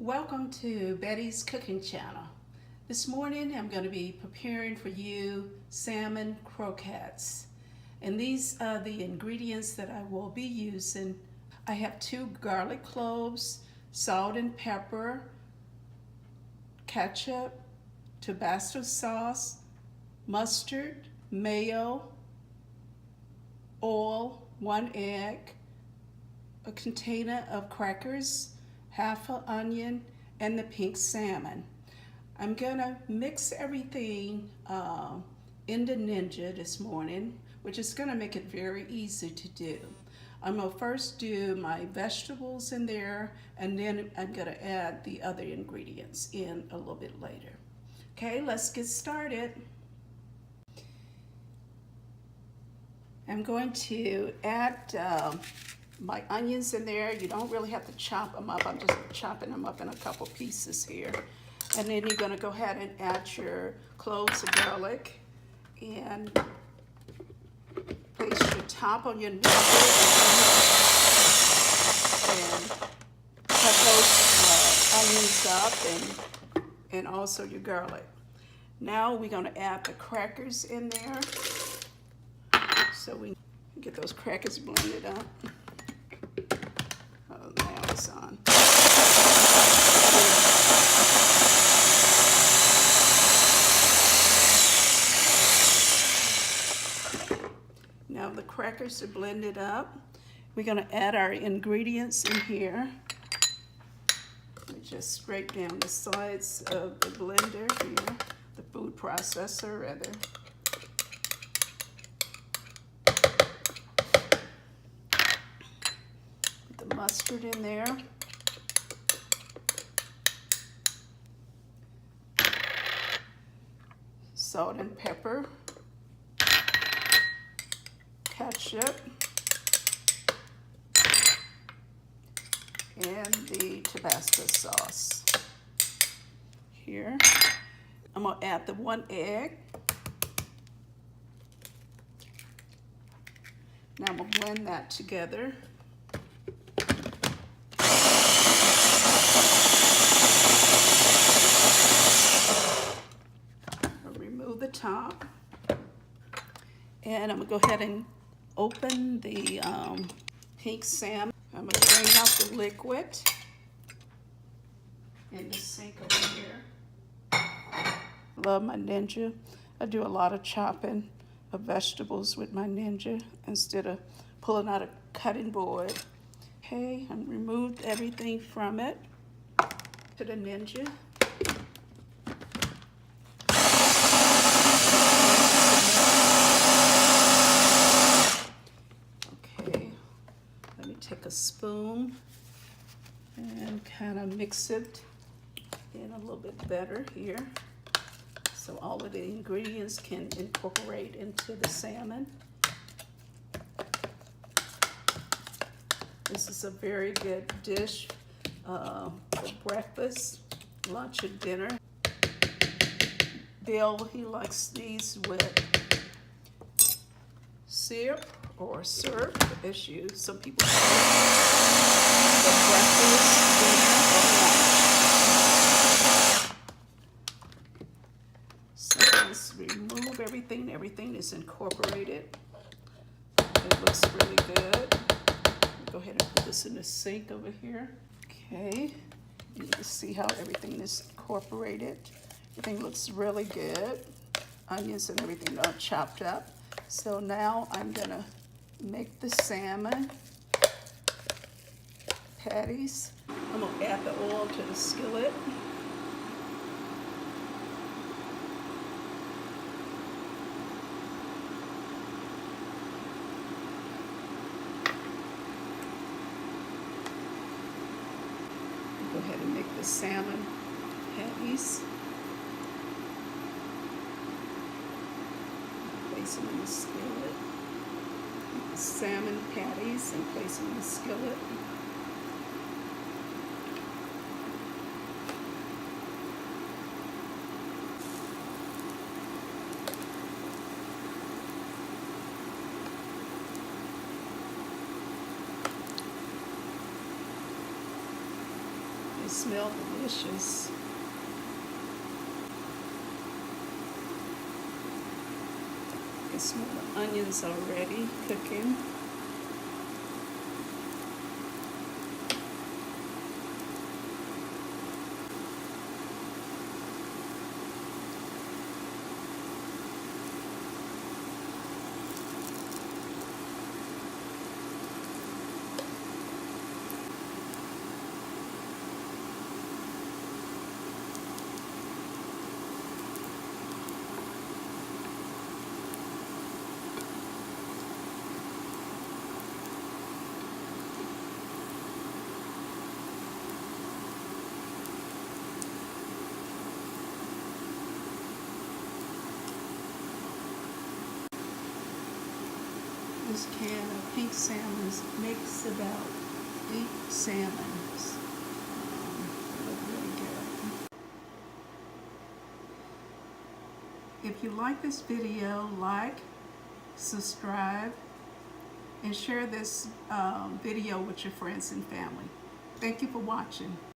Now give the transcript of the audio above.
Welcome to Betty's Cooking Channel. This morning I'm going to be preparing for you salmon croquettes. And these are the ingredients that I will be using. I have 2 garlic cloves, salt and pepper, ketchup, Tabasco sauce, mustard, mayo, oil, 1 egg, a container of crackers, half an onion, and the pink salmon. I'm gonna mix everything in the Ninja this morning, which is gonna make it very easy to do. I'm gonna first do my vegetables in there, and then I'm gonna add the other ingredients in a little bit later. Okay, let's get started. I'm going to add my onions in there. You don't really have to chop them up. I'm just chopping them up in a couple pieces here. And then you're going to go ahead and add your cloves of garlic and place your top on your knife and cut those onions up and also your garlic. Now we're going to add the crackers in there. So we get those crackers blended up. Oh, now it's on. Now the crackers are blended up. We're going to add our ingredients in here. We just scrape down the sides of the blender here, the food processor rather. Mustard in there. Salt and pepper. Ketchup. And the Tabasco sauce. Here. I'm going to add the 1 egg. Now I'm going to blend that together. The top, and I'm gonna go ahead and open the pink salmon. I'm gonna drain out the liquid in the sink over here. Love my Ninja. I do a lot of chopping of vegetables with my Ninja instead of pulling out a cutting board. Okay, I removed everything from it to the Ninja. Take a spoon and kind of mix it in a little bit better here so all of the ingredients can incorporate into the salmon. This is a very good dish for breakfast, lunch, or dinner. Bill, he likes these with syrup or syrup, as some people call it, for breakfast, dinner, or lunch. So let's remove everything. Everything is incorporated. It looks really good. Go ahead and put this in the sink over here. Okay, you can see how everything is incorporated. Everything looks really good. Onions and everything are chopped up. So now I'm gonna make the salmon patties. I'm gonna add the oil to the skillet. Go ahead and make the salmon patties. Place them in the skillet. Salmon patties and place them in the skillet. They smell delicious. You can smell the onions already cooking. This can of pink salmons makes about 8 salmons. They look really good. If you like this video, like, subscribe, and share this video with your friends and family. Thank you for watching.